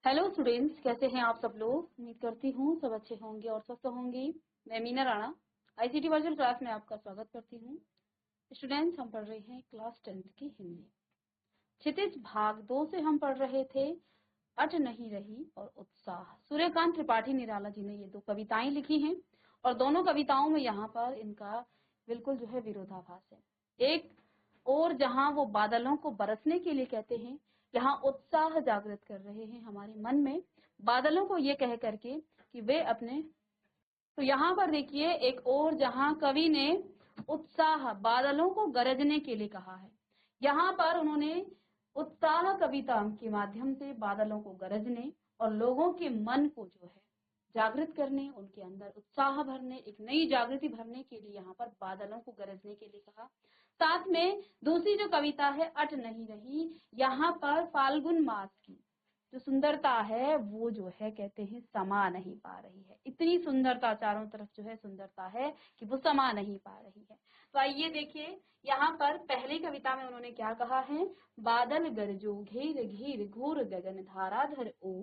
Hello students, कैसे हैं आप सब लोग। उम्मीद करती हूँ सब अच्छे होंगे और स्वस्थ होंगे। मैं Meena Rana ICT virtual class में आपका स्वागत करती हूँ। स्टूडेंट्स, हम पढ़ रहे हैं क्लास 10th की हिंदी। क्षितिज भाग 2 से हम पढ़ रहे थे अट नहीं रही और उत्साह। सूर्यकांत त्रिपाठी निराला जी ने ये 2 कविताएं लिखी हैं और दोनों कविताओं में यहाँ पर इनका बिल्कुल जो है विरोधाभास है। एक और जहाँ वो बादलों को बरसने के लिए कहते हैं, यहाँ उत्साह जागृत कर रहे हैं हमारे मन में बादलों को ये कह करके कि वे अपने। तो यहाँ पर देखिए एक और जहाँ कवि ने उत्साह बादलों को गरजने के लिए कहा है, यहाँ पर उन्होंने उत्साह कविता के माध्यम से बादलों को गरजने और लोगों के मन को जो है जागृत करने, उनके अंदर उत्साह भरने, एक नई जागृति भरने के लिए यहाँ पर बादलों को गरजने के लिए कहा। साथ में दूसरी जो कविता है अट नहीं रही, यहाँ पर फाल्गुन मास की जो सुंदरता है वो जो है कहते हैं समा नहीं पा रही है। इतनी सुंदरता चारों तरफ जो है सुंदरता है कि वो समा नहीं पा रही है। तो आइए देखिए यहाँ पर पहली कविता में उन्होंने क्या कहा है। बादल गरजो घेर घेर घोर गगन धाराधर ओ,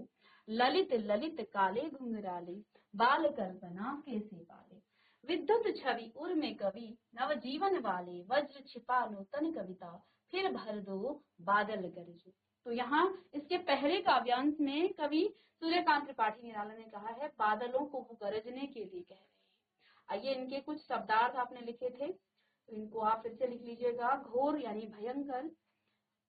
ललित ललित काले घुंघराले बाल कल्पना कैसे पाले, विद्युत छवि उर में कवि नव जीवन वाले, वज्र छिपा नूतन कविता फिर भर दो बादल गरजो। तो यहाँ इसके पहले काव्यांश में कवि सूर्यकांत त्रिपाठी निराला ने कहा है बादलों को वो गरजने के लिए कह रहे हैं। आइए इनके कुछ शब्दार्थ आपने लिखे थे तो इनको आप फिर से लिख लीजिएगा। घोर यानी भयंकर,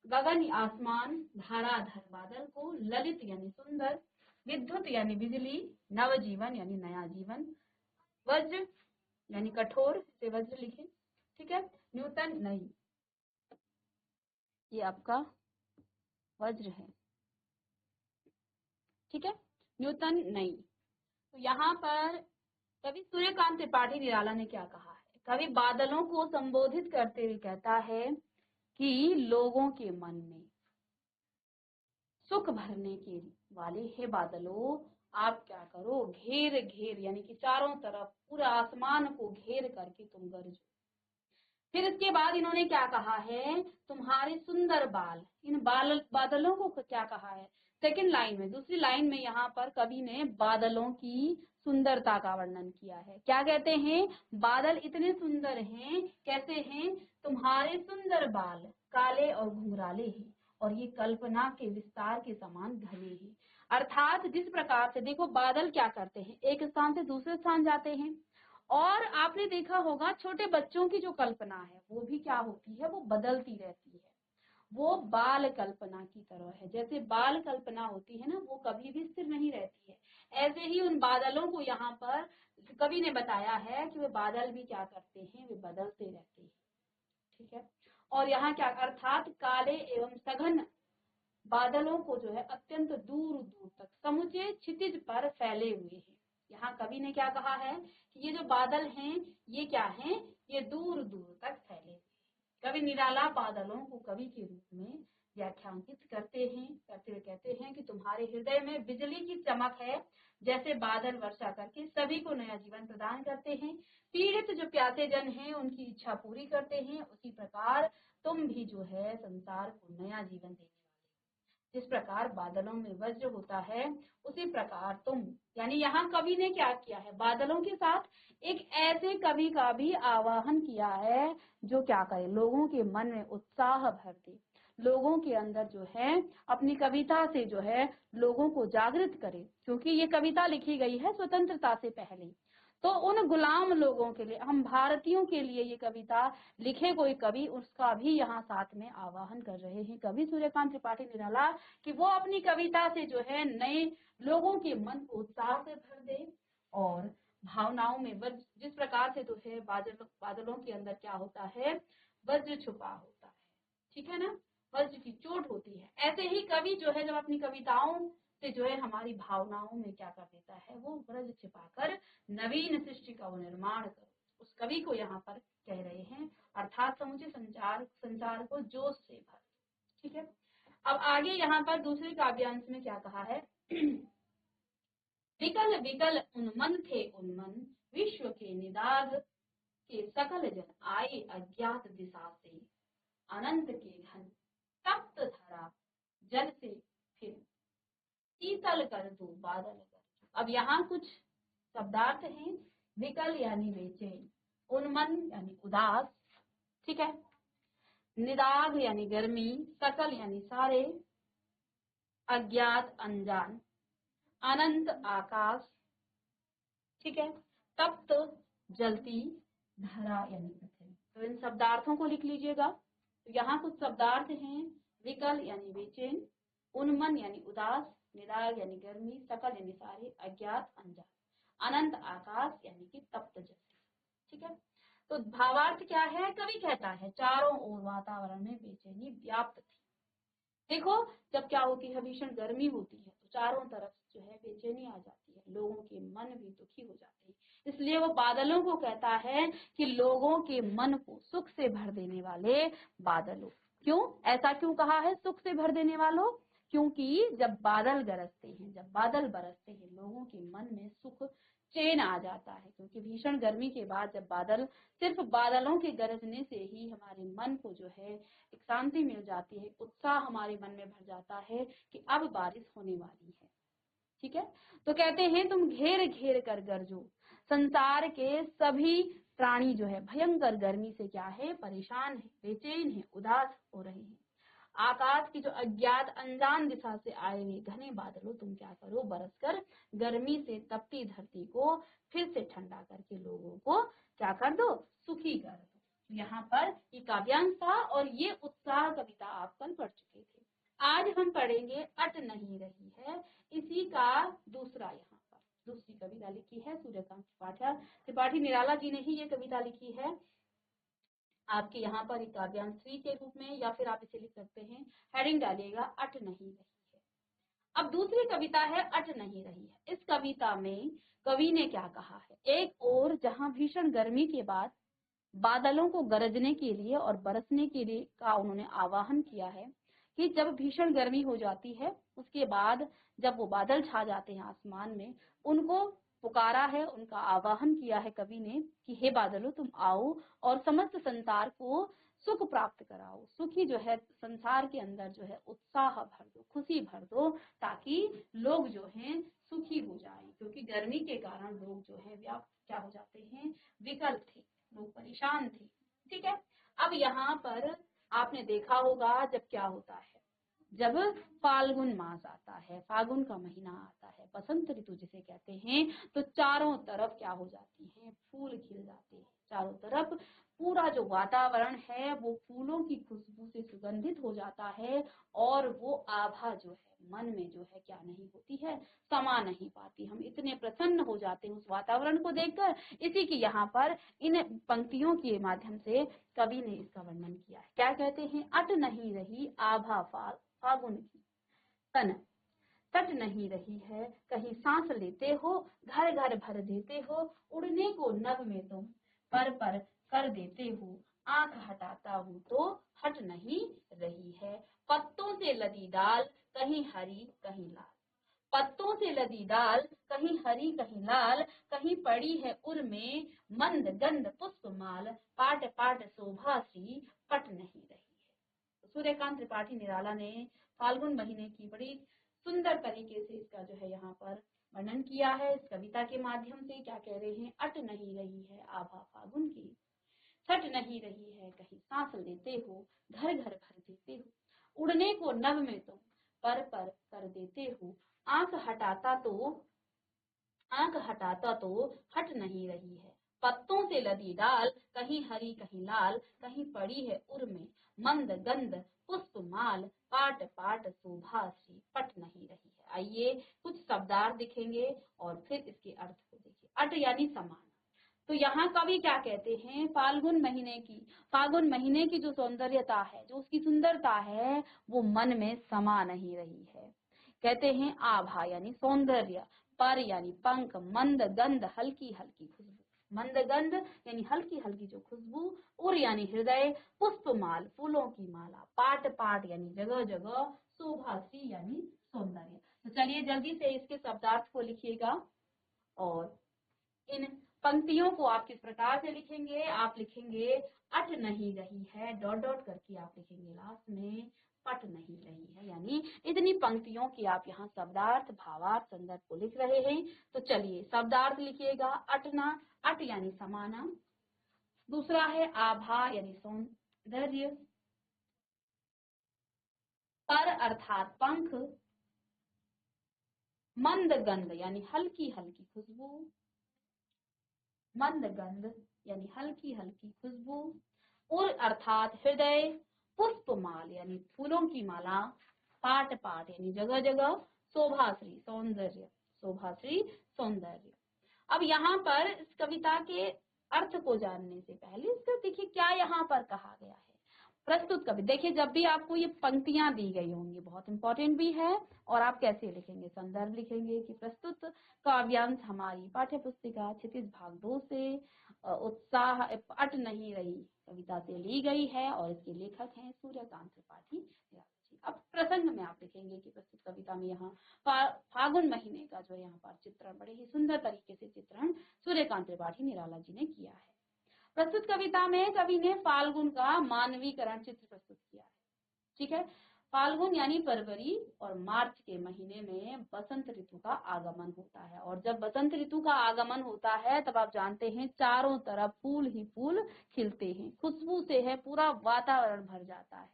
गगन आसमान, धाराधर बादल को, ललित यानी सुंदर, विद्युत यानी बिजली, नवजीवन यानी नया जीवन, वज्र यानी कठोर, इसे वज्र लिखे, ठीक है। नूतन नहीं, ये आपका वज्र है, ठीक है, न्यूटन नहीं। तो यहाँ पर कवि सूर्यकांत त्रिपाठी निराला ने क्या कहा है। कवि बादलों को संबोधित करते हुए कहता है कि लोगों के मन में सुख भरने के वाले हे बादलों, आप क्या करो, घेर घेर यानी कि चारों तरफ पूरा आसमान को घेर करके तुम गरजो। फिर इसके बाद इन्होंने क्या कहा है, तुम्हारे सुंदर बाल, इन बादलों को क्या कहा है। सेकंड लाइन में, दूसरी लाइन में यहाँ पर कवि ने बादलों की सुंदरता का वर्णन किया है। क्या कहते हैं, बादल इतने सुंदर हैं, कैसे हैं, तुम्हारे सुंदर बाल काले और घुंघराले हैं और ये कल्पना के विस्तार के समान घने हैं। अर्थात जिस प्रकार से देखो बादल क्या करते हैं, एक स्थान से दूसरे स्थान जाते हैं और आपने देखा होगा छोटे बच्चों की जो कल्पना है वो भी क्या होती है, वो बदलती रहती है। वो बाल कल्पना की तरह है, जैसे बाल कल्पना होती है ना, वो कभी भी स्थिर नहीं रहती है। ऐसे ही उन बादलों को यहाँ पर कवि ने बताया है कि वे बादल भी क्या करते हैं, वे बदलते रहते हैं, ठीक है। और यहाँ क्या, अर्थात काले एवं सघन बादलों को जो है अत्यंत दूर दूर तक समूचे क्षितिज पर फैले हुए हैं। यहाँ कवि ने क्या कहा है कि ये जो बादल हैं ये क्या हैं, ये दूर दूर तक फैले हुए हैं। कवि निराला बादलों को कवि के रूप में व्याख्यानित करते हुए कहते हैं कि तुम्हारे हृदय में बिजली की चमक है, जैसे बादल वर्षा करके सभी को नया जीवन प्रदान करते हैं, पीड़ित जो प्यासे जन हैं उनकी इच्छा पूरी करते हैं, उसी प्रकार तुम भी जो है संसार को नया जीवन देने वाले। जिस प्रकार बादलों में वज्र होता है उसी प्रकार तुम, यानी यहाँ कवि ने क्या किया है, बादलों के साथ एक ऐसे कवि का भी आवाहन किया है जो क्या करे, लोगों के मन में उत्साह भर दे, लोगों के अंदर जो है अपनी कविता से जो है लोगों को जागृत करे। क्योंकि ये कविता लिखी गई है स्वतंत्रता से पहले, तो उन गुलाम लोगों के लिए, हम भारतीयों के लिए ये कविता लिखे कोई कवि, उसका भी यहाँ साथ में आवाहन कर रहे हैं कवि सूर्यकांत त्रिपाठी निराला कि वो अपनी कविता से जो है नए लोगों के मन को उत्साह से भर दे और भावनाओं में वज्र, जिस प्रकार से तो है बादलों के अंदर क्या होता है, वज्र छुपा होता है, ठीक है ना, वज्र की चोट होती है। ऐसे ही कवि जो है जब अपनी कविताओं से जो है हमारी भावनाओं में क्या कर देता है, वो वज्र छिपाकर नवीन सृष्टि का वो निर्माण करो, उस कवि को यहाँ पर कह रहे हैं। अर्थात समूचे संसार को जोश से भर, ठीक है। अब आगे यहाँ पर दूसरे काव्यांश में क्या कहा है, विकल विकल उन्मन थे उन्मन, विश्व के निदाघ के सकल जन आए अज्ञात दिशा से, अनंत के घन तप्त धरा जल से फिर, शीतल कर दो बादल गरजो। अब यहाँ कुछ शब्दार्थ हैं। विकल यानी बेचैन, उन्मन यानी उदास, ठीक है, निदाघ यानी गर्मी, सकल यानी सारे, अज्ञात अनजान, अनंत आकाश, ठीक है, तप्त जलती धरा यानी पृथ्वी। तो इन शब्दार्थों को लिख लीजिएगा। तो यहाँ कुछ शब्दार्थ हैं। विकल यानी बेचैन, उन्मन यानी उदास, निदाघ यानी गर्मी, सकल यानी सारे, अज्ञात अनजान, अनंत आकाश यानी कि तप्त जलती, ठीक है। तो भावार्थ क्या है? कवि कहता है चारों ओर वातावरण में बेचैनी व्याप्त थी। देखो, जब क्या होती है, भीषण गर्मी होती है तो चारों तरफ जो है बेचैनी आ जाती है, लोगों के मन भी दुखी हो जाते हैं। इसलिए वो बादलों को कहता है कि लोगों के मन को सुख से भर देने वाले बादलों। क्यों ऐसा क्यों कहा है, सुख से भर देने वालों? क्योंकि जब बादल गरजते हैं, जब बादल बरसते हैं, लोगों के मन में सुख चैन आ जाता है। क्योंकि भीषण गर्मी के बाद जब बादल, सिर्फ बादलों के गरजने से ही हमारे मन को जो है एक शांति मिल जाती है, उत्साह हमारे मन में भर जाता है कि अब बारिश होने वाली है, ठीक है। तो कहते हैं तुम घेर घेर कर गरजो। संसार के सभी प्राणी जो है भयंकर गर्मी से क्या है, परेशान है, बेचैन है, उदास हो रहे हैं। आकाश की जो अज्ञात अनजान दिशा से आए हुए घने बादलों, तुम क्या करो, बरसकर गर्मी से तपती धरती को फिर से ठंडा करके लोगों को क्या कर दो, सुखी कर दो। यहाँ पर ये काव्यांश था और ये उत्साह कविता आप कल पढ़ चुके थे। आज हम पढ़ेंगे अट नहीं रही है, इसी का दूसरा, यहाँ पर दूसरी कविता लिखी है सूर्यकांत त्रिपाठी निराला जी ने ही ये कविता लिखी है। आपके यहाँ पर एक काव्यांश 3 के रूप में, या फिर आप इसे लिख सकते हैं, हेडिंग डालिएगा अट नहीं रही है। अब दूसरी कविता है अट नहीं रही है। इस कविता में कवि ने क्या कहा है, एक ओर जहां भीषण गर्मी के बाद बादलों को गरजने के लिए और बरसने के लिए का उन्होंने आह्वान किया है कि जब भीषण गर्मी हो जाती है, उसके बाद जब वो बादल छा जाते हैं आसमान में, उनको पुकारा है, उनका आह्वान किया है कवि ने कि हे बादलों तुम आओ और समस्त संसार को सुख प्राप्त कराओ। सुखी जो है संसार के अंदर जो है उत्साह भर दो, खुशी भर दो, ताकि लोग जो हैं सुखी हो जाएं। क्योंकि गर्मी के कारण लोग जो है क्या हो जाते हैं, विकल थे, लोग परेशान थे, ठीक है। अब यहाँ पर आपने देखा होगा जब क्या होता है, जब फाल्गुन मास आता है, फागुन का महीना आता है, बसंत ऋतु जिसे कहते हैं, तो चारों तरफ क्या हो जाती हैं, फूल खिल जाते हैं। चारों तरफ पूरा जो वातावरण है वो फूलों की खुशबू से सुगंधित हो जाता है और वो आभा जो है मन में जो है क्या नहीं होती है, समा नहीं पाती। हम इतने प्रसन्न हो जाते हैं उस वातावरण को देखकर। इसी की यहाँ पर इन पंक्तियों के माध्यम से कवि ने इसका वर्णन किया है। क्या कहते हैं, अट नहीं रही आभा फागुन की तन, तट नहीं रही है कहीं सांस लेते हो, घर घर भर देते हो, उड़ने को नभ में तुम पर कर देते हो, आंख हटाता हूँ तो हट नहीं रही है। पत्तों से लदी डाल कहीं हरी कहीं लाल, पत्तों से लदी डाल कहीं हरी कहीं लाल, कहीं पड़ी है उर में मंद गंध पुष्प माल, पाट पाट शोभा सी पट नहीं रही है। सूर्यकांत त्रिपाठी निराला ने फाल्गुन महीने की बड़ी सुंदर तरीके से इसका जो है यहाँ पर वर्णन किया है। इस कविता के माध्यम से क्या कह रहे हैं, अट नहीं रही है आभा फागुन की, छट नहीं रही है कहीं सांस लेते हो, घर घर भर देते हो, उड़ने को नभ में तुम पर कर देते हो, आंख हटाता तो हट नहीं रही है। पत्तों से लदी डाल कहीं हरी कहीं लाल, कहीं पड़ी है उर में मंद गंध पुष्प माल, पाट पाट शोभा सी पट नहीं रही है। आइए कुछ शब्दार्थ दिखेंगे और फिर इसके अर्थ को देखिए। अट यानी समान। तो यहाँ कवि क्या कहते हैं, फाल्गुन महीने की जो सौंदर्यता है, जो उसकी सुंदरता है, वो मन में समा नहीं रही है। कहते हैं आभा यानी सौंदर्य, पर यानी पंख, मंद गंध हल्की हल्की खुशबू, मंद गंध यानी हल्की हल्की जो खुशबू, उर यानी हृदय, पुष्पमाल फूलों की माला, पाट पाट यानी जगह जगह, शोभासी यानी सौंदर्य। तो चलिए जल्दी से इसके शब्दार्थ को लिखिएगा और इन पंक्तियों को आप किस प्रकार से लिखेंगे। आप लिखेंगे अट नहीं रही है, डॉट डॉट करके आप लिखेंगे लास्ट में, पट नहीं रही है। यानी इतनी पंक्तियों की आप यहाँ शब्दार्थ, भावार्थ, संदर्भ को लिख रहे हैं। तो चलिए शब्दार्थ लिखिएगा। अटना, अट यानी समाना। दूसरा है आभा यानी सौंदर्य। पर अर्थात पंख। मंद गंध यानी हल्की हल्की खुशबू। मंद गंध यानी हल्की हल्की खुशबू। उर अर्थात हृदय। पुष्पमाल यानी फूलों की माला। पाट पाट यानी जगह जगह। शोभाश्री सौंदर्य, शोभाश्री सौंदर्य। अब यहाँ पर इस कविता के अर्थ को जानने से पहले इसका देखिए क्या यहाँ पर कहा गया है। प्रस्तुत कवि, देखिए जब भी आपको ये पंक्तियां दी गई होंगी, बहुत इंपॉर्टेंट भी है। और आप कैसे लिखेंगे, संदर्भ लिखेंगे कि प्रस्तुत काव्यांश हमारी पाठ्य पुस्तिका क्षितिज भाग 2 से उत्साह अट नहीं रही कविता से ली गई है और इसके लेखक हैं सूर्यकांत त्रिपाठी। अब प्रसंग में आप लिखेंगे कि प्रस्तुत कविता में यहाँ फागुन महीने का जो यहाँ पर चित्रण बड़े ही सुंदर तरीके से चित्रण सूर्यकांत त्रिपाठी निराला जी ने किया है। प्रस्तुत कविता में कवि ने फाल्गुन का मानवीकरण चित्र प्रस्तुत किया है। ठीक है, फाल्गुन यानी फरवरी और मार्च के महीने में बसंत ऋतु का आगमन होता है। और जब बसंत ऋतु का आगमन होता है तब आप जानते हैं चारों तरफ फूल ही फूल खिलते हैं, खुशबू से है पूरा वातावरण भर जाता है।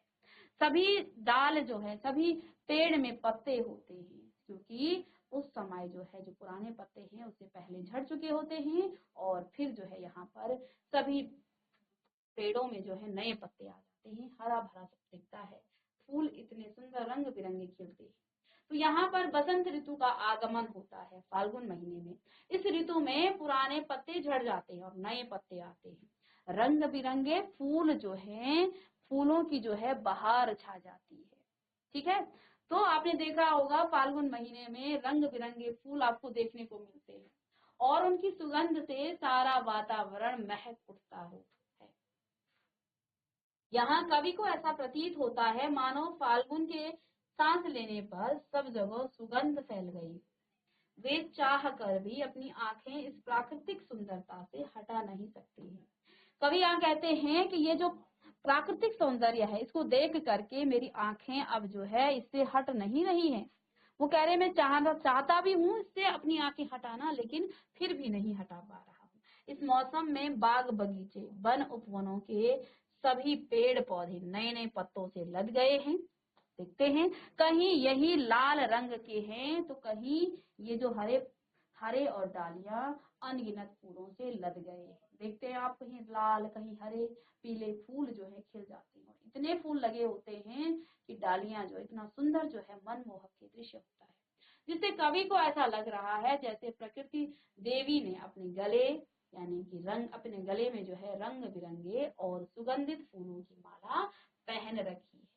सभी डाल जो है, सभी पेड़ में पत्ते होते हैं, क्योंकि उस समय जो है जो पुराने पत्ते हैं उससे पहले झड़ चुके होते हैं और फिर जो है यहाँ पर सभी पेड़ों में जो है नए पत्ते आ जाते हैं, हरा भरा सब दिखता है, फूल इतने सुंदर रंग बिरंगे खिलते हैं। तो यहाँ पर बसंत ऋतु का आगमन होता है फाल्गुन महीने में। इस ऋतु में पुराने पत्ते झड़ जाते हैं और नए पत्ते आते हैं, रंग बिरंगे फूल जो है, फूलों की जो है बहार छा जाती है। ठीक है, तो आपने देखा होगा फाल्गुन महीने में रंग बिरंगे फूल आपको देखने को मिलते हैं और उनकी सुगंध से सारा वातावरण महक उठता है। यहाँ कवि को ऐसा प्रतीत होता है मानो फाल्गुन के सांस लेने पर सब जगह सुगंध फैल गई। वे चाह कर भी अपनी आंखें इस प्राकृतिक सुंदरता से हटा नहीं सकती हैं। कवि यहाँ कहते हैं कि ये जो प्राकृतिक सौंदर्य है इसको देख करके मेरी आंखें अब जो है इससे हट नहीं रही हैं। वो कह रहे मैं चाहता भी हूँ इससे अपनी आंखें हटाना, लेकिन फिर भी नहीं हटा पा रहा हूँ। इस मौसम में बाग बगीचे, वन उपवनों के सभी पेड़ पौधे नए नए पत्तों से लद गए हैं। देखते हैं कहीं यही लाल रंग के हैं तो कहीं ये जो हरे और डालियां अनगिनत फूलों से लद गए हैं। देखते हैं आप, कहीं लाल कहीं हरे पीले फूल जो है खिल जाते हैं और इतने फूल लगे होते हैं कि डालियां जो इतना सुंदर जो है मनमोहक के दृश्य होता है, जिससे कवि को ऐसा लग रहा है जैसे प्रकृति देवी ने अपने गले यानी कि अपने गले में जो है रंग बिरंगे और सुगंधित फूलों की माला पहन रखी है।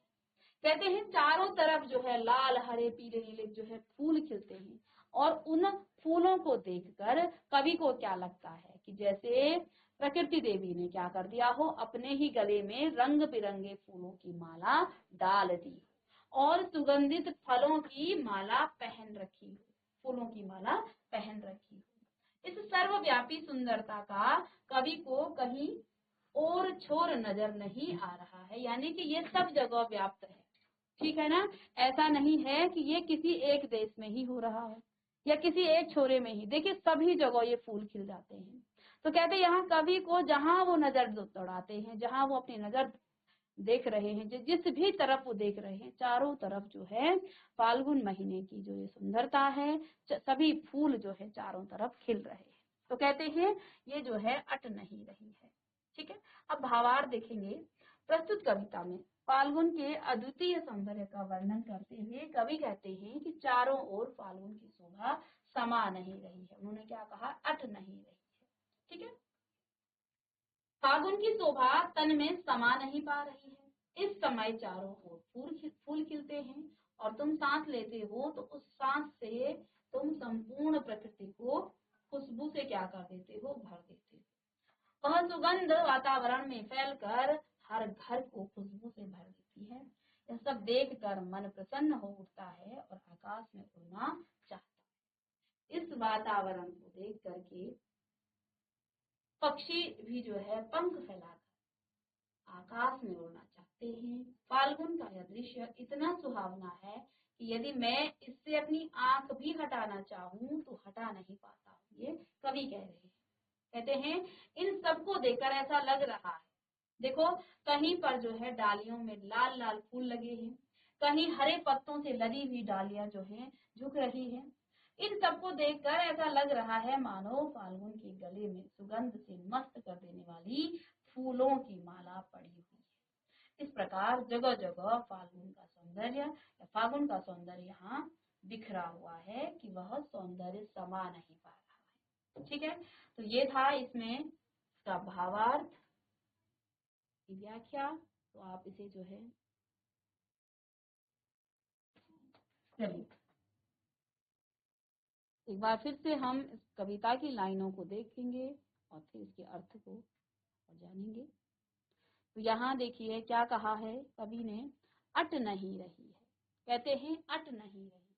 कहते हैं चारों तरफ जो है लाल हरे पीले नीले जो है फूल खिलते हैं और उन फूलों को देखकर कवि को क्या लगता है कि जैसे प्रकृति देवी ने क्या कर दिया हो, अपने ही गले में रंग बिरंगे फूलों की माला डाल दी और सुगंधित फलों की माला पहन रखी हो, फूलों की माला पहन रखी हो। इस सर्वव्यापी सुंदरता का कवि को कहीं और छोर नजर नहीं आ रहा है, यानी कि ये सब जगह व्याप्त है। ठीक है ना, ऐसा नहीं है कि ये किसी एक देश में ही हो रहा है या किसी एक छोरे में ही। देखिए सभी जगह ये फूल खिल जाते हैं। तो कहते हैं यहाँ कवि को जहां वो नजर दौड़ाते हैं, जहां वो अपनी नजर देख रहे हैं, जिस भी तरफ वो देख रहे हैं, चारों तरफ जो है फाल्गुन महीने की जो ये सुंदरता है, सभी फूल जो है चारों तरफ खिल रहे हैं। तो कहते हैं ये जो है अट नहीं रही है। ठीक है, अब भावार्थ देखेंगे। प्रस्तुत कविता में फाल्गुन के अद्वितीय सौंदर्य का वर्णन करते हुए कवि कहते हैं कि चारों ओर फाल्गुन की शोभा समा नहीं रही है। उन्होंने क्या कहा, अट नहीं रही है। ठीक है, फागुन की शोभा तन में समा नहीं पा रही है। इस समय चारों ओर फूल खिलते हैं और तुम सांस लेते हो तो उस सांस से तुम संपूर्ण प्रकृति को खुशबू से क्या कर देते हो, भर देते हो। वह सुगंध वातावरण में फैलकर हर घर को खुशबू से भर देती है। यह सब देखकर मन प्रसन्न हो उठता है और आकाश में उड़ना चाहता है। इस वातावरण को देख करके पक्षी भी जो है पंख फैलाकर आकाश में उड़ना चाहते हैं। फाल्गुन का यह दृश्य इतना सुहावना है कि यदि मैं इससे अपनी आंख भी हटाना चाहूं तो हटा नहीं पाता हूँ। ये कवि कह रहे हैं। कहते हैं इन सबको देखकर ऐसा लग रहा है, देखो कहीं पर जो है डालियों में लाल लाल फूल लगे हैं, कहीं हरे पत्तों से लदी हुई डालियां जो हैं झुक रही हैं। इन सबको देखकर ऐसा लग रहा है मानो फाल्गुन के गले में सुगंध से मस्त कर देने वाली फूलों की माला पड़ी हुई है। इस प्रकार जगह जगह फाल्गुन का सौंदर्य या फाल्गुन का सौंदर्य यहाँ बिखरा हुआ है कि वह सौंदर्य समा नहीं पा रहा है। ठीक है, तो ये था इसमें इसका भावार्थ की व्याख्या। तो आप इसे जो है चलिए एक बार फिर से हम इस कविता की लाइनों को देखेंगे और फिर इसके अर्थ को जानेंगे। तो यहाँ देखिए क्या कहा है कवि ने, अट नहीं रही है। कहते हैं अट नहीं रही,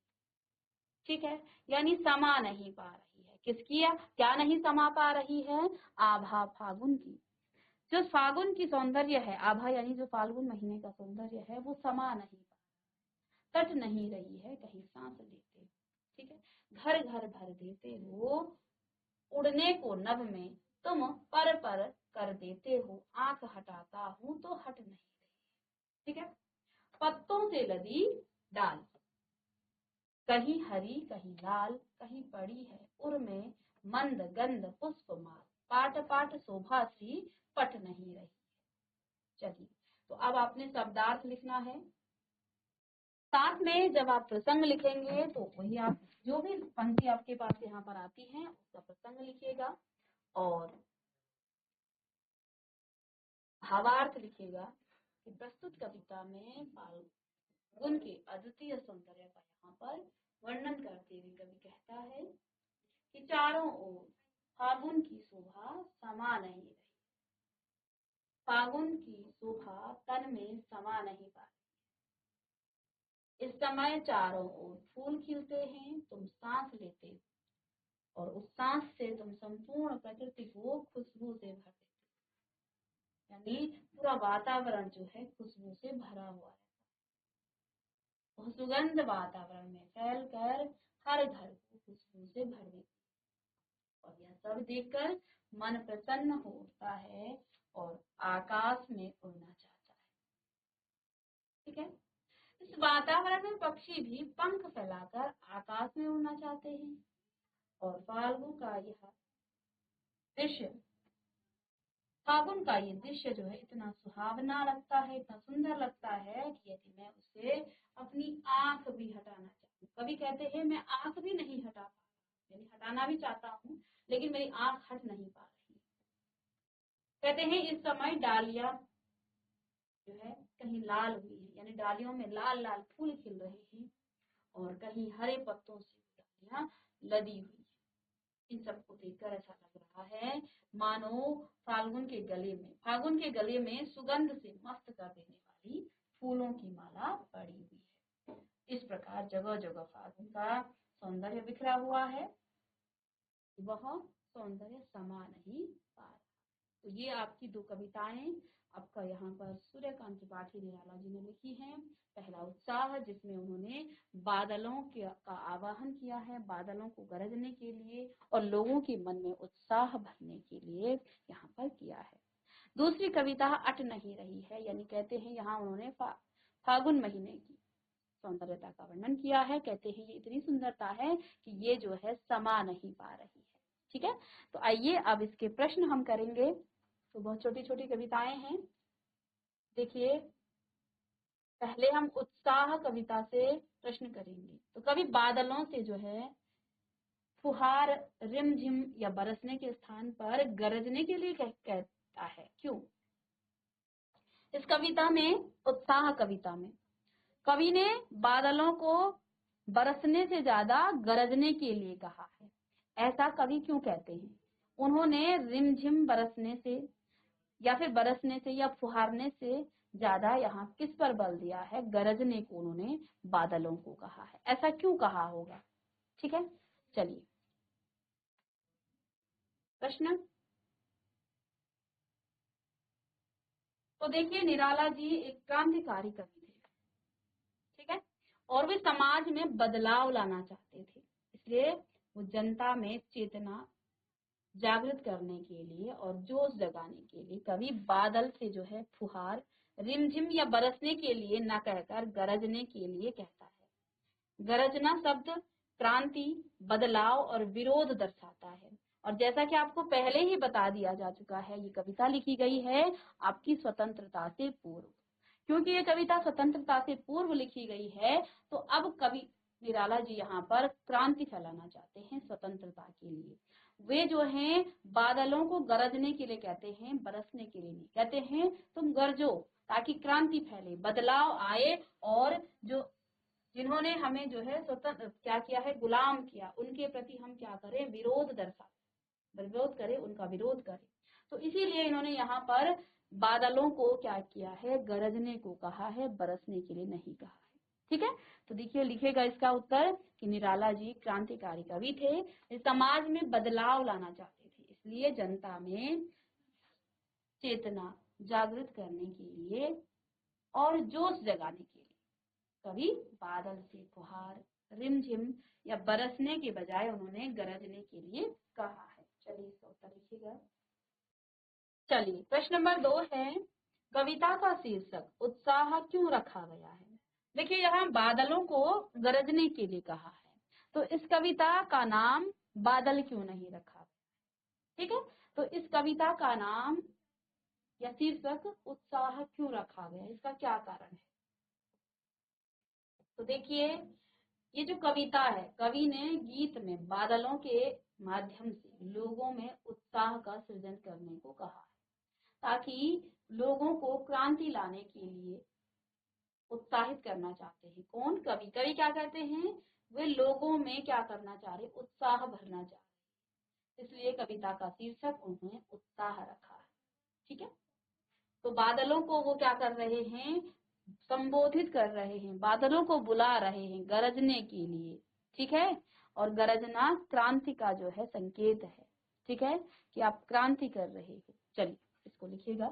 ठीक है, यानी समा नहीं पा रही है। किसकी? क्या नहीं समा पा रही है? आभा फागुन की। जो फागुन की सौंदर्य है, आभा यानी जो फाल्गुन महीने का सौंदर्य है, वो समा नहीं पा, तट नहीं रही है कहीं सांस लेते। ठीक है, घर घर भर देते हो उड़ने को नभ में, तुम पर कर देते हो, आंख हटाता हूं तो हट नहीं रही। ठीक है, पत्तों से लदी डाल, कहीं हरी कहीं लाल, कहीं पड़ी है उर में मंद गंध पुष्प माल, पाट पाट शोभा सी पट नहीं रही। चलिए, तो अब आपने शब्दार्थ लिखना है। साथ में जब आप प्रसंग लिखेंगे तो वही आप जो भी पंक्ति आपके पास यहाँ पर आती है उसका प्रसंग लिखिएगा और भावार्थ लिखिएगा कि प्रस्तुत कविता में फाल्गुन के अद्वितीय सौंदर्य का यहाँ पर वर्णन करते हुए कवि कहता है कि चारों ओर फागुन की शोभा समा नहीं रही, फागुन की शोभा तन में समा नहीं पा रही। इस समय चारों ओर फूल खिलते हैं, तुम सांस लेते हो और उस सांस से तुम संपूर्ण प्रकृति को खुशबू से भर देते हो, यानी पूरा वातावरण जो है खुशबू से भरा हुआ है। वह सुगंध वातावरण में फैलकर हर घर को खुशबू से भर देती है और यह सब देखकर मन प्रसन्न होता है और आकाश में उड़ना चाहता है। ठीक है, इस वातावरण में पक्षी भी पंख फैलाकर आकाश में उड़ना चाहते हैं और फागुन का ये दृश्य जो है इतना सुहावना लगता है, इतना सुंदर लगता है कि यदि मैं उसे अपनी आंख भी हटाना चाहूँ, कभी कहते हैं मैं आंख भी नहीं हटा पा रहा, यानी हटाना भी चाहता हूँ लेकिन मेरी आंख हट नहीं पा रही। कहते हैं इस समय डालियां जो है कहीं लाल हुई है, यानी डालियों में लाल लाल फूल खिल रहे हैं और कहीं हरे पत्तों से डालियां लदी हुई है। इन सबको देखकर ऐसा लग रहा है मानो फागुन के गले में सुगंध से मस्त कर देने वाली फूलों की माला पड़ी हुई है। इस प्रकार जगह जगह फागुन का सौंदर्य बिखरा हुआ है, वह सौंदर्य समा नहीं पा रहा। तो ये आपकी दो कविताएं आपका यहाँ पर सूर्यकांत त्रिपाठी निराला जी ने लिखी हैं। पहला उत्साह, जिसमें उन्होंने बादलों का आवाहन किया है, बादलों को गरजने के लिए और लोगों के मन में उत्साह भरने के लिए यहाँ पर किया है। दूसरी कविता अट नहीं रही है, यानी कहते हैं यहाँ उन्होंने फागुन महीने की सौंदर्यता का वर्णन किया है। कहते हैं ये इतनी सुंदरता है कि ये जो है समा नहीं पा रही है। ठीक है, तो आइए अब इसके प्रश्न हम करेंगे। तो बहुत छोटी छोटी कविताएं हैं। देखिए, पहले हम उत्साह कविता से प्रश्न करेंगे। तो कवि बादलों से जो है फुहार रिमझिम या बरसने के स्थान पर गरजने के लिए कहता है, क्यों? इस कविता में, उत्साह कविता में कवि ने बादलों को बरसने से ज्यादा गरजने के लिए कहा है। ऐसा कवि क्यों कहते हैं? उन्होंने रिमझिम बरसने से या फिर बरसने से या फुहारने से ज्यादा यहाँ किस पर बल दिया है? गरजने को उन्होंने बादलों को कहा है। ऐसा क्यों कहा होगा? ठीक है, चलिए प्रश्न। तो देखिए निराला जी एक क्रांतिकारी कवि थे, ठीक है, और वे समाज में बदलाव लाना चाहते थे। इसलिए वो जनता में चेतना जागृत करने के लिए और जोश जगाने के लिए कवि बादल से जो है फुहार, रिमझिम या बरसने के लिए न कहकर गरजने के लिए कहता है। गरजना शब्द क्रांति, बदलाव और विरोध दर्शाता है। और जैसा कि आपको पहले ही बता दिया जा चुका है, ये कविता लिखी गई है आपकी स्वतंत्रता से पूर्व। क्योंकि ये कविता स्वतंत्रता से पूर्व लिखी गई है, तो अब कवि निराला जी यहाँ पर क्रांति फैलाना चाहते हैं स्वतंत्रता के लिए। वे जो हैं बादलों को गरजने के लिए कहते हैं, बरसने के लिए नहीं। कहते हैं तुम गरजो ताकि क्रांति फैले, बदलाव आए, और जो जिन्होंने हमें जो है स्वतंत्र क्या किया है, गुलाम किया, उनके प्रति हम क्या करें, विरोध विरोध करें, उनका विरोध करें। तो इसीलिए इन्होंने यहाँ पर बादलों को क्या किया है, गरजने को कहा है, बरसने के लिए नहीं कहा है। ठीक है, तो देखिए लिखेगा इसका उत्तर कि निराला जी क्रांतिकारी कवि थे, समाज में बदलाव लाना चाहते थे, इसलिए जनता में चेतना जागृत करने के लिए और जोश जगाने के लिए कभी बादल से फुहार, रिमझिम या बरसने के बजाय उन्होंने गरजने के लिए कहा है। चलिए इसका उत्तर लिखिएगा। चलिए प्रश्न नंबर 2 है, कविता का शीर्षक उत्साह क्यों रखा गया है। देखिए यहाँ बादलों को गरजने के लिए कहा है, तो इस कविता का नाम बादल क्यों नहीं रखा। ठीक है, तो इस कविता का नाम या शीर्षक उत्साह क्यों रखा गया, इसका क्या कारण है। तो देखिए ये जो कविता है, कवि ने गीत में बादलों के माध्यम से लोगों में उत्साह का सृजन करने को कहा है, ताकि लोगों को क्रांति लाने के लिए उत्साहित करना चाहते हैं। कौन, कवि। कवि क्या कहते हैं, वे लोगों में क्या करना चाह रहे, उत्साह भरना चाह रहे, इसलिए कविता का शीर्षक उन्होंने उत्साह रखा है। ठीक है, तो बादलों को वो क्या कर रहे हैं, संबोधित कर रहे हैं, बादलों को बुला रहे हैं गरजने के लिए। ठीक है, और गरजना क्रांति का जो है संकेत है। ठीक है, कि आप क्रांति कर रहे हो। चलिए इसको लिखिएगा।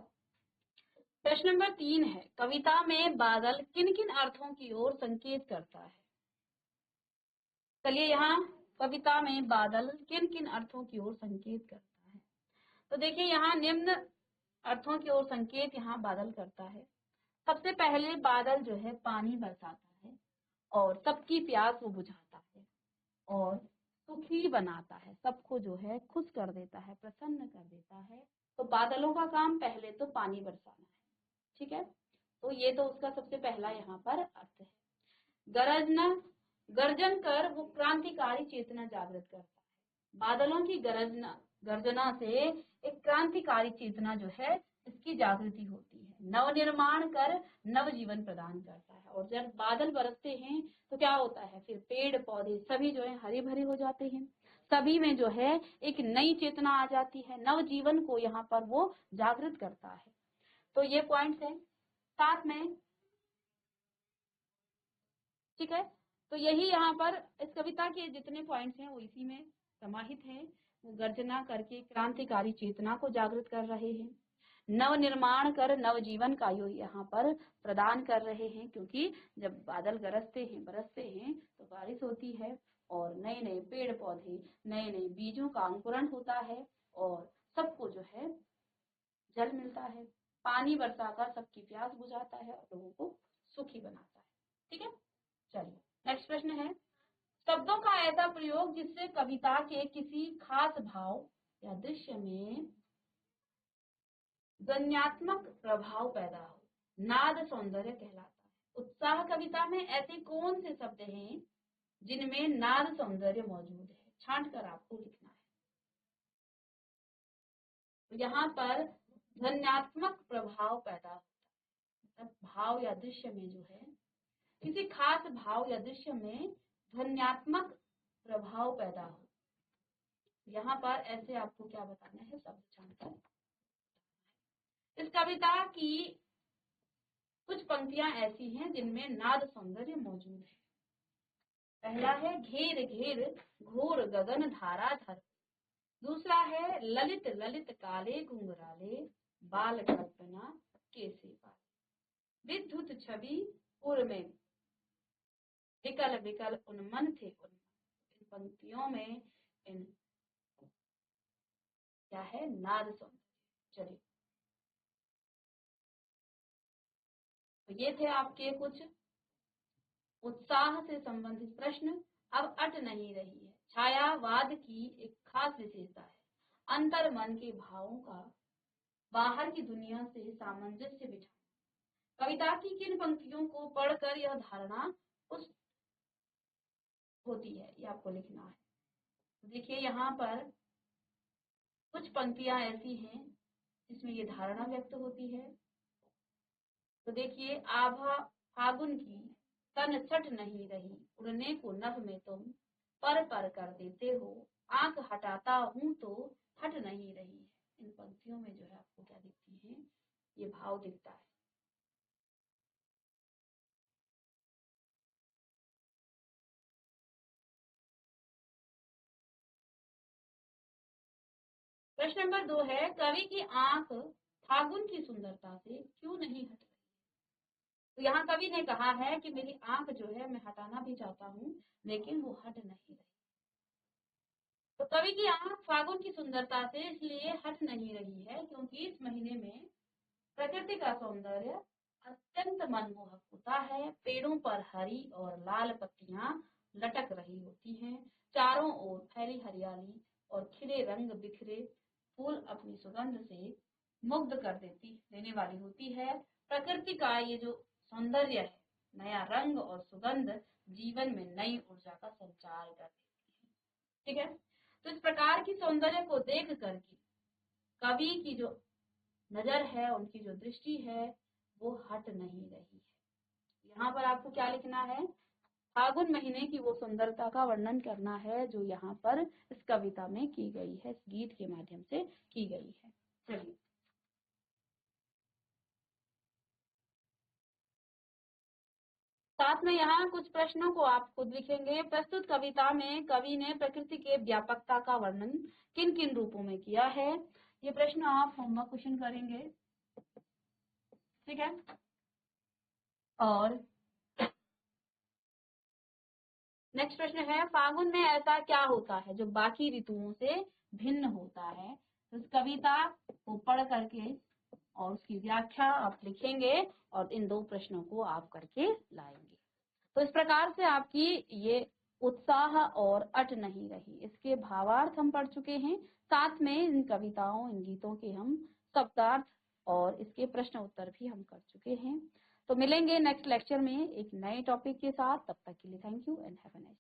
प्रश्न नंबर 3 है, कविता में बादल किन किन अर्थों की ओर संकेत करता है। चलिए यहाँ कविता में बादल किन किन अर्थों की ओर संकेत करता है। तो देखिए यहाँ निम्न अर्थों की ओर संकेत यहाँ बादल करता है। सबसे पहले बादल जो है पानी बरसाता है और सबकी प्यास वो बुझाता है और सुखी बनाता है, सबको जो है खुश कर देता है, प्रसन्न कर देता है। तो बादलों का काम पहले तो पानी बरसाना है। ठीक है, तो ये तो उसका सबसे पहला यहाँ पर अर्थ है। गरजना, गर्जन कर वो क्रांतिकारी चेतना जागृत करता है। बादलों की गर्जना से एक क्रांतिकारी चेतना जो है इसकी जागृति होती है। नवनिर्माण कर नव जीवन प्रदान करता है, और जब बादल बरसते हैं तो क्या होता है, फिर पेड़ पौधे सभी जो है हरे भरे हो जाते हैं, सभी में जो है एक नई चेतना आ जाती है, नव जीवन को यहाँ पर वो जागृत करता है। तो ये पॉइंट्स है साथ में। ठीक है, तो यही यहाँ पर इस कविता के जितने पॉइंट्स हैं वो इसी में समाहित हैं। वो गर्जना करके क्रांतिकारी चेतना को जागृत कर रहे हैं, नव निर्माण कर नव जीवन का यहाँ पर प्रदान कर रहे हैं, क्योंकि जब बादल गरजते हैं, बरसते हैं तो बारिश होती है और नए नए पेड़ पौधे, नए नए बीजों का अंकुरण होता है और सबको जो है जल मिलता है, पानी बरसाकर सबकी प्यास बुझाता है और लोगों को सुखी बनाता है। ठीक है, चलिए नेक्स्ट प्रश्न है, शब्दों का ऐसा प्रयोग जिससे कविता के किसी खास भाव या दृश्य में ध्वन्यात्मक प्रभाव पैदा हो, नाद सौंदर्य कहलाता है। उत्साह कविता में ऐसे कौन से शब्द हैं जिनमें नाद सौंदर्य मौजूद है, छांट कर आपको लिखना है। तो यहाँ पर ध्वन्यात्मक प्रभाव पैदा होता है, मतलब भाव या दृश्य में जो है किसी खास भाव या दृश्य में ध्वन्यात्मक प्रभाव पैदा हो। यहाँ पर ऐसे आपको क्या बताना है, शब्द छानकर। इस कविता की कुछ पंक्तियां ऐसी हैं जिनमें नाद सौंदर्य मौजूद है। पहला है, घेर घेर घोर गगन धारा धर। दूसरा है, ललित ललित काले घुंघराले बाल कल्पना कैसे पाले। विद्युत छवि उर में विकल विकल उन्मन थे उन्मन। इन पंक्तियों में इन क्या है, नाद सौंदर्य। चलिए, तो ये थे आपके कुछ उत्साह से संबंधित प्रश्न। अब अट नहीं रही है। छायावाद की एक खास विशेषता है अंतर मन के भावों का बाहर की दुनिया से सामंजस्य बिठाना। कविता की किन पंक्तियों को पढ़कर यह धारणा पुष्ट होती है, ये आपको लिखना है। देखिए, यहाँ पर कुछ पंक्तियां ऐसी हैं जिसमें ये धारणा व्यक्त होती है। तो देखिए, आभा फागुन की तन छट नहीं रही, उड़ने को नभ में तुम पर कर देते हो, आंख हटाता हूं तो हट नहीं रही है। इन पंक्तियों में जो है आपको क्या दिखती है, ये भाव दिखता है। प्रश्न नंबर 2 है, कवि की आंख फागुन की सुंदरता से क्यों नहीं हट रही। तो यहाँ कवि ने कहा है कि मेरी आंख जो है मैं हटाना भी चाहता हूँ लेकिन वो हट नहीं रही। तो कवि की आंख फागुन की सुंदरता से इसलिए हट नहीं रही है क्योंकि इस महीने में प्रकृति का सौंदर्य अत्यंत मनमोहक होता है। पेड़ों पर हरी और लाल पत्तियां लटक रही होती हैं, चारों ओर फैली हरियाली और खिले रंग बिखरे फूल अपनी सुगंध से मुग्ध कर देने वाली होती है। प्रकृति का ये जो सौंदर्य है, नया रंग और सुगंध जीवन में नई ऊर्जा का संचार कर देती है। ठीक है, तो इस प्रकार की सौंदर्य को देख करके कवि की जो नजर है, उनकी जो दृष्टि है, वो हट नहीं रही है। यहाँ पर आपको क्या लिखना है, फागुन महीने की वो सुंदरता का वर्णन करना है जो यहाँ पर इस कविता में की गई है, इस गीत के माध्यम से की गई है। चलिए, साथ में यहाँ कुछ प्रश्नों को आप खुद लिखेंगे। प्रस्तुत कविता में कवि ने प्रकृति के व्यापकता का वर्णन किन किन रूपों में किया है। ये प्रश्न आप होमवर्क क्वेश्चन करेंगे। ठीक है, और नेक्स्ट प्रश्न है, फागुन में ऐसा क्या होता है जो बाकी ऋतुओं से भिन्न होता है। तो इस कविता को पढ़ करके और उसकी व्याख्या आप लिखेंगे और इन दो प्रश्नों को आप करके लाएंगे। तो इस प्रकार से आपकी ये उत्साह और अट नहीं रही, इसके भावार्थ हम पढ़ चुके हैं। साथ में इन कविताओं, इन गीतों के हम शब्दार्थ और इसके प्रश्न उत्तर भी हम कर चुके हैं। तो मिलेंगे नेक्स्ट लेक्चर में एक नए टॉपिक के साथ। तब तक के लिए thank you and have a nice day.